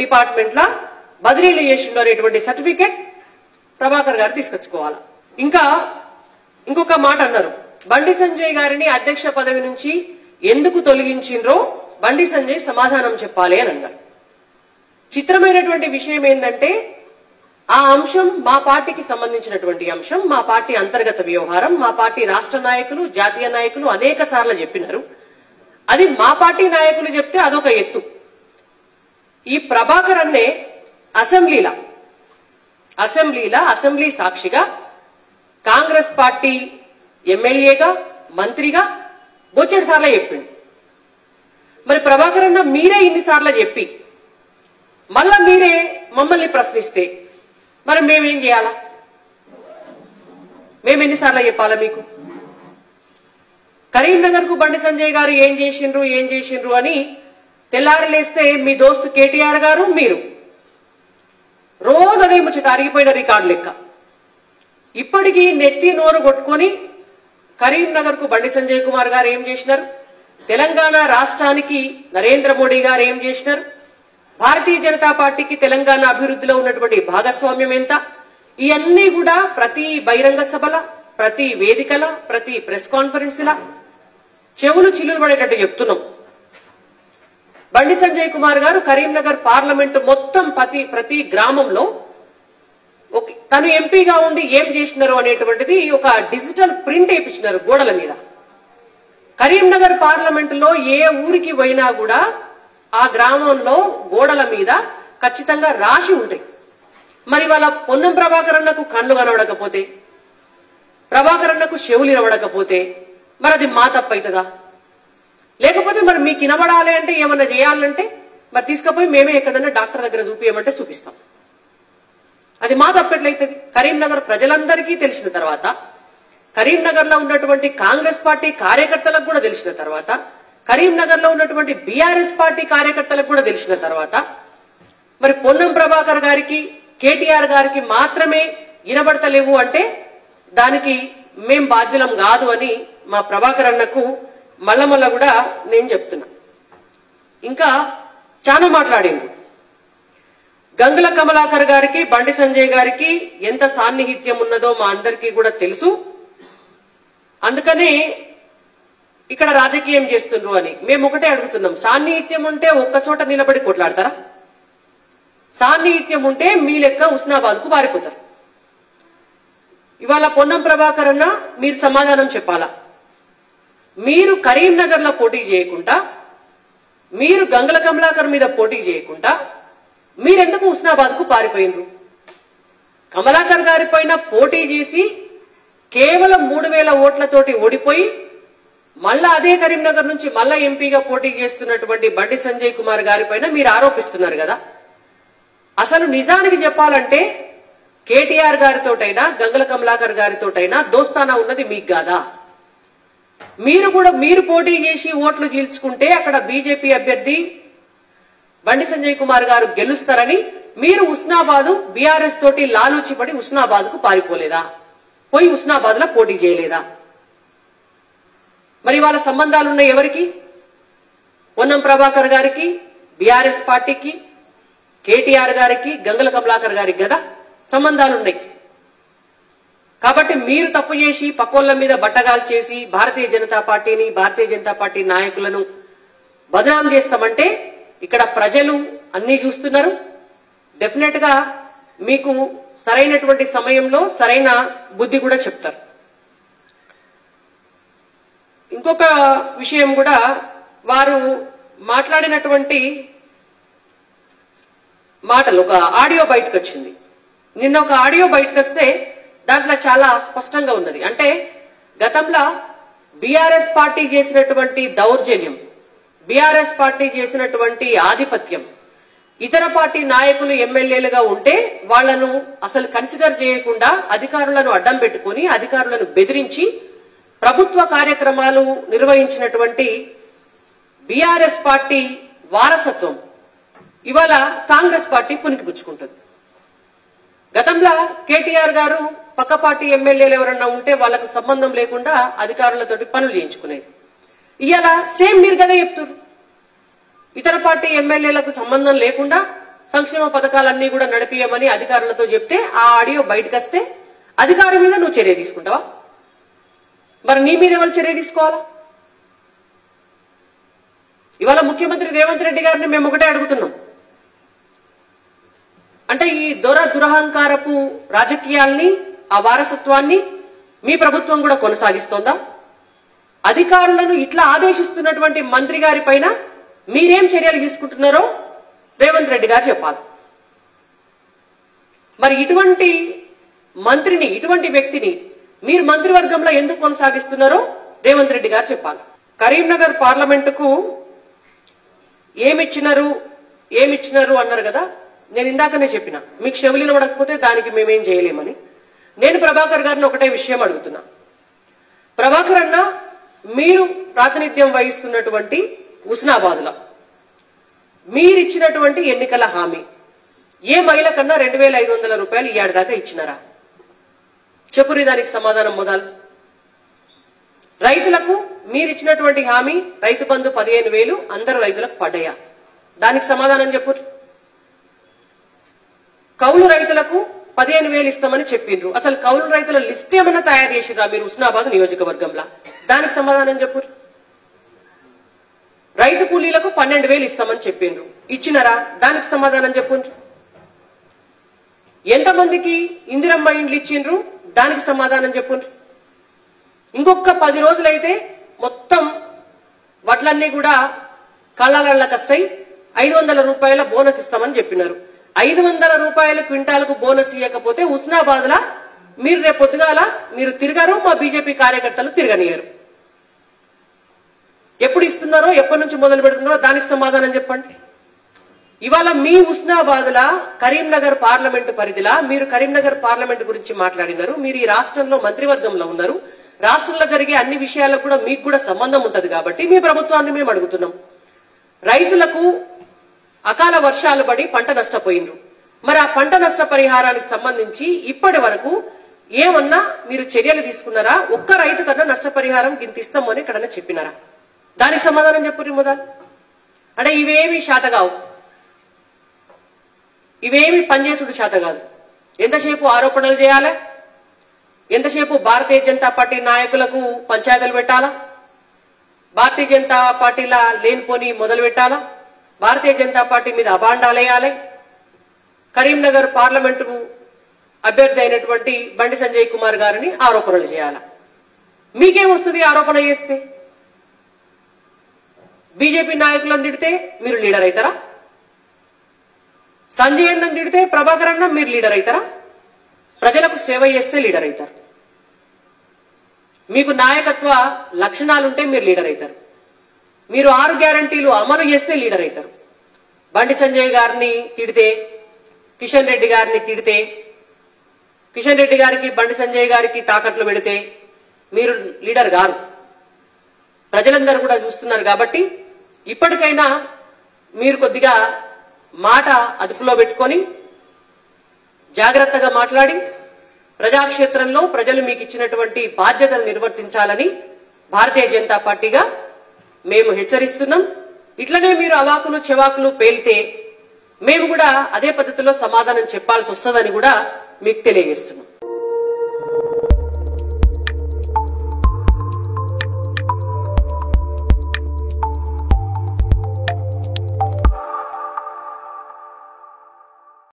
Department లా బదిలీలు చేసిండు అనేటువంటి సర్టిఫికేట్ ప్రభాకర్ గారు తీసుకొచ్చుకోవాలి. ఇంకా ఇంకొక మాట అన్నారు, బండి సంజయ్ గారిని అధ్యక్ష పదవి నుంచి ఎందుకు తొలగించిండ్రో బండి సంజయ్ సమాధానం చెప్పాలి అని అన్నారు. చిత్రమైనటువంటి విషయం ఏంటంటే ఆ అంశం మా పార్టీకి సంబంధించినటువంటి అంశం, మా పార్టీ అంతర్గత వ్యవహారం, మా పార్టీ రాష్ట్ర నాయకులు జాతీయ నాయకులు అనేక సార్లు చెప్పినారు. అది మా పార్టీ నాయకులు చెప్తే అదొక ఎత్తు. ఈ ప్రభాకర్ అన్నే అసెంబ్లీ సాక్షిగా కాంగ్రెస్ పార్టీ ఎమ్మెల్యేగా మంత్రిగా బొచ్చెడు సార్లు చెప్పిండు. మరి ప్రభాకర్ అన్న మీరే ఇన్నిసార్లు చెప్పి మళ్ళా మీరే మమ్మల్ని ప్రశ్నిస్తే మరి మేమేం చేయాలా? మేమెన్నిసార్లు చెప్పాలా మీకు? కరీంనగర్ కు బండి సంజయ్ గారు ఏం చేసిండ్రు అని తెల్లారలేస్తే మీ దోస్తు కేటీఆర్ గారు మీరు రోజు అదే ముచ్చట అరిగిపోయిన రికార్డు లెక్క. ఇప్పటికీ నెత్తి నోరు కొట్టుకొని కరీంనగర్ కు బండి సంజయ్ కుమార్ గారు ఏం చేసినారు, తెలంగాణ రాష్ట్రానికి నరేంద్ర మోడీ గారు ఏం చేసినారు, భారతీయ జనతా పార్టీకి తెలంగాణ అభివృద్ధిలో ఉన్నటువంటి భాగస్వామ్యం ఎంత, ఇవన్నీ కూడా ప్రతి బహిరంగ సభల, ప్రతి వేదికల, ప్రతి ప్రెస్ కాన్ఫరెన్స్ లా చెవులు చిల్లులు పడేటట్టు చెప్తున్నాం. బండి సంజయ్ కుమార్ గారు కరీంనగర్ పార్లమెంట్ మొత్తం ప్రతి గ్రామంలో తను ఎంపీగా ఉండి ఏం చేసినారు అనేటువంటిది ఒక డిజిటల్ ప్రింట్ వేయించినారు గోడల మీద. కరీంనగర్ పార్లమెంట్ లో ఏ ఊరికి పోయినా కూడా ఆ గ్రామంలో గోడల మీద ఖచ్చితంగా రాసి ఉంటాయి. మరి వాళ్ళ పొన్నం ప్రభాకర్ అన్నకు కళ్ళు కనబడకపోతే, ప్రభాకర్ అన్నకు చెవులు వినబడకపోతే మరి అది మా తప్పు అవుతుందా? లేకపోతే మరి మీకు వినబడాలి అంటే ఏమన్నా చేయాలంటే మరి తీసుకుపోయి మేమే ఎక్కడన్నా డాక్టర్ దగ్గర చూపించమంటే చూపిస్తాం. అది మా తప్పెట్లయితుంది? కరీంనగర్ ప్రజలందరికీ తెలిసిన తర్వాత, కరీంనగర్ లో ఉన్నటువంటి కాంగ్రెస్ పార్టీ కార్యకర్తలకు కూడా తెలిసిన తర్వాత, కరీంనగర్ లో ఉన్నటువంటి బీఆర్ఎస్ పార్టీ కార్యకర్తలకు కూడా తెలిసిన తర్వాత మరి పొన్నం ప్రభాకర్ గారికి కేటీఆర్ గారికి మాత్రమే వినబడతలేవు అంటే దానికి మేం బాధ్యులం కాదు అని మా ప్రభాకర్ అన్నకు మళ్ళా కూడా నేను చెప్తున్నా. ఇంకా చాలా మాట్లాడిండ్రు. గంగుల కమలాకర్ గారికి బండి సంజయ్ గారికి ఎంత సాన్నిహిత్యం ఉన్నదో మా అందరికీ కూడా తెలుసు. అందుకనే ఇక్కడ రాజకీయం చేస్తుండ్రు అని మేము ఒకటే అడుగుతున్నాం, సాన్నిహిత్యం ఉంటే ఒక్కచోట నిలబడి కొట్లాడతారా? సాన్నిహిత్యం ఉంటే మీ లెక్క హుస్నాబాద్ కు పారిపోతారు. ఇవాళ పొన్నం ప్రభాకర్ అన్న మీరు సమాధానం చెప్పాలా? మీరు కరీంనగర్ లో పోటీ చేయకుండా, మీరు గంగుల కమలాకర్ మీద పోటీ చేయకుండా మీరెందుకు హుస్నాబాద్ కు పారిపోయినరు? కమలాకర్ గారి పైన పోటీ చేసి కేవలం 3000 ఓట్లతోటి ఓడిపోయి మళ్ళా అదే కరీంనగర్ నుంచి మళ్ళా ఎంపీగా పోటీ చేస్తున్నటువంటి బండి సంజయ్ కుమార్ గారి పైన మీరు ఆరోపిస్తున్నారు కదా. అసలు నిజానికి చెప్పాలంటే కేటీఆర్ గారితోటైనా గంగుల కమలాకర్ గారితోటైనా దోస్తానా ఉన్నది మీకు కాదా? మీరు పోటీ చేసి ఓట్లు చీల్చుకుంటే అక్కడ బీజేపీ అభ్యర్థి బండి సంజయ్ కుమార్ గారు గెలుస్తారని మీరు హుస్నాబాద్ బీఆర్ఎస్ తోటి లాలూచిపడి హుస్నాబాద్ కు పారిపోలేదా? పోయి హుస్నాబాద్ లో పోటీ చేయలేదా? మరి వాళ్ళ సంబంధాలున్నాయి ఎవరికి? పొన్నం ప్రభాకర్ గారికి, బీఆర్ఎస్ పార్టీకి, కేటీఆర్ గారికి, గంగుల కమలాకర్ గారికి కదా సంబంధాలున్నాయి. కాబట్టి మీరు తప్పు చేసి పక్కోళ్ళ మీద బట్టగాలు చేసి భారతీయ జనతా పార్టీని, భారతీయ జనతా పార్టీ నాయకులను బదనాం చేస్తామంటే ఇక్కడ ప్రజలు అన్ని చూస్తున్నారు. డెఫినెట్ గా మీకు సరైనటువంటి సమయంలో సరైన బుద్ధి కూడా చెప్తారు. ఇంకొక విషయం కూడా, వారు మాట్లాడినటువంటి మాటలు ఒక ఆడియో బయటకు వచ్చింది. నిన్న ఒక ఆడియో బయటకు వస్తే దాంట్లో చాలా స్పష్టంగా ఉన్నది. అంటే గతంలో బీఆర్ఎస్ పార్టీ చేసినటువంటి దౌర్జన్యం, బీఆర్ఎస్ పార్టీ చేసినటువంటి ఆధిపత్యం, ఇతర పార్టీ నాయకులు ఎమ్మెల్యేలుగా ఉంటే వాళ్లను అసలు కన్సిడర్ చేయకుండా అధికారులను అడ్డం పెట్టుకుని అధికారులను బెదిరించి ప్రభుత్వ కార్యక్రమాలు నిర్వహించినటువంటి బీఆర్ఎస్ పార్టీ వారసత్వం ఇవాళ కాంగ్రెస్ పార్టీ పుణికిపుచ్చుకుంటుంది. గతంలో కేటీఆర్ గారు పక్క పార్టీ ఎమ్మెల్యేలు ఎవరన్నా ఉంటే వాళ్లకు సంబంధం లేకుండా అధికారులతోటి పనులు చేయించుకునేది. ఇవాళ సేమ్ మీరు కదా చెప్తున్నారు, ఇతర పార్టీ ఎమ్మెల్యేలకు సంబంధం లేకుండా సంక్షేమ పథకాలన్నీ కూడా నడిపియమని అధికారులతో చెప్తే ఆ ఆడియో బయటకు వస్తే అధికారి మీద నువ్వు చర్య తీసుకుంటావా? మరి నీ మీద ఎవరు చర్య తీసుకోవాలా? ఇవాళ ముఖ్యమంత్రి రేవంత్ రెడ్డి గారిని మేము ఒకటే అడుగుతున్నాం. అంటే ఈ దురహంకారపు రాజకీయాల్ని, ఆ వారసత్వాన్ని మీ ప్రభుత్వం కూడా కొనసాగిస్తోందా? అధికారులను ఇట్లా ఆదేశిస్తున్నటువంటి మంత్రి గారి పైన మీరేం చర్యలు తీసుకుంటున్నారో రేవంత్ రెడ్డి గారు చెప్పాలి. మరి ఇటువంటి మంత్రిని, ఇటువంటి వ్యక్తిని మీరు మంత్రివర్గంలో ఎందుకు కొనసాగిస్తున్నారో రేవంత్ రెడ్డి గారు చెప్పాలి. కరీంనగర్ పార్లమెంటుకు ఏమిచ్చినారు అన్నారు కదా. నేను ఇందాకనే చెప్పిన, మీకు చెవులు వినబడకపోతే దానికి మేమేం చేయలేమని. నేను ప్రభాకర్ గారిని ఒకటే విషయం అడుగుతున్నా. ప్రభాకర్ అన్న, మీరు ప్రాతినిధ్యం వహిస్తున్నటువంటి హుస్నాబాద్లో మీరిచ్చినటువంటి ఎన్నికల హామీ ఏ మహిళ కన్నా 2,500 రూపాయలు ఈ ఏడాది దాకా ఇచ్చినారా? చెప్పురి దానికి సమాధానం. మొదలు రైతులకు మీరిచ్చినటువంటి హామీ రైతు బంధు 15,000 అందరు రైతులకు పడ్డాయా? దానికి సమాధానం చెప్పు. కౌలు రైతులకు 15,000 ఇస్తామని చెప్పిండ్రు. అసలు కౌలు రైతుల లిస్ట్ ఏమన్నా తయారు చేసిరా మీరు హుస్నాబాద్ నియోజకవర్గంలో? దానికి సమాధానం చెప్పు. రైతు కూలీలకు 12,000 ఇస్తామని చెప్పిండ్రు, ఇచ్చినారా? దానికి సమాధానం చెప్పు. ఎంతమందికి ఇందిరమ్మ ఇండ్లు ఇచ్చిండ్రు? దానికి సమాధానం చెప్పు. ఇంకొక 10 రోజులైతే మొత్తం వడ్లన్నీ కూడా కళ్ళకి వస్తాయి, 500 రూపాయల బోనస్ ఇస్తామని చెప్పినారు. 500 రూపాయల క్వింటాలకు బోనస్ ఇవ్వకపోతే హుస్నాబాద్ లా మీరు రేపు పొద్దుగాల మీరు తిరగరు, మా బీజేపీ కార్యకర్తలు తిరగనియరు. ఎప్పుడు ఇస్తున్నారో, ఎప్పటి నుంచి మొదలు పెడుతున్నారో దానికి సమాధానం చెప్పండి. ఇవాళ మీ హుస్నాబాద్ లా కరీంనగర్ పార్లమెంటు పరిధిలా మీరు కరీంనగర్ పార్లమెంటు గురించి మాట్లాడినారు. మీరు ఈ రాష్ట్రంలో మంత్రివర్గంలో ఉన్నారు. రాష్ట్రంలో జరిగే అన్ని విషయాలకు కూడా మీకు కూడా సంబంధం ఉంటది కాబట్టి మీ ప్రభుత్వాన్ని మేము అడుగుతున్నాం. రైతులకు అకాల వర్షాలు పడి పంట నష్టపోయినరు. మరి ఆ పంట నష్ట పరిహారానికి సంబంధించి ఇప్పటి వరకు ఏమన్నా మీరు చర్యలు తీసుకున్నారా? ఒక్క రైతు కన్నా నష్టపరిహారం గింత ఇస్తామని ఎక్కడన్నా చెప్పినారా? దానికి సమాధానం చెప్పు. మొదలు అంటే ఇవేమి శాత కావు, ఇవేమి పనిచేసుడు శాత కాదు. ఎంతసేపు ఆరోపణలు చేయాలా? ఎంతసేపు భారతీయ జనతా పార్టీ నాయకులకు పంచాయతీలు పెట్టాలా? భారతీయ జనతా పార్టీలా లేనిపోని మొదలు పెట్టాలా? భారతీయ జనతా పార్టీ మీద అభాండాలేయాలి. కరీంనగర్ పార్లమెంటు అభ్యర్థి అయినటువంటి బండి సంజయ్ కుమార్ గారిని ఆరోపణలు చేయాలా? మీకేమొస్తుంది ఆరోపణ చేస్తే? బీజేపీ నాయకులను తిడితే మీరు లీడర్ అవుతారా? సంజయ్ అన్నం తిడితే ప్రభాకర్ అన్న మీరు లీడర్ అవుతారా? ప్రజలకు సేవ చేస్తే లీడర్ అవుతారు. మీకు నాయకత్వ లక్షణాలుంటే మీరు లీడర్ అవుతారు. మీరు 6 గ్యారంటీలు అమలు చేస్తే లీడర్ అవుతారు. బండి సంజయ్ గారిని తిడితే, కిషన్ రెడ్డి గారిని తిడితే, కిషన్ రెడ్డి గారికి బండి సంజయ్ గారికి తాకట్లు పెడితే మీరు లీడర్ గారు. ప్రజలందరూ కూడా చూస్తున్నారు కాబట్టి ఇప్పటికైనా మీరు కొద్దిగా మాట అదుపులో పెట్టుకొని జాగ్రత్తగా మాట్లాడి ప్రజాక్షేత్రంలో ప్రజలు మీకు ఇచ్చినటువంటి బాధ్యతను నిర్వర్తించాలని భారతీయ జనతా పార్టీగా మేము హెచ్చరిస్తున్నాం. ఇట్లనే మీరు అవాకులు చెవాకులు పేలితే మేము కూడా అదే పద్ధతిలో సమాధానం చెప్పాల్సి వస్తుందని కూడా మీకు తెలియజేస్తున్నాం.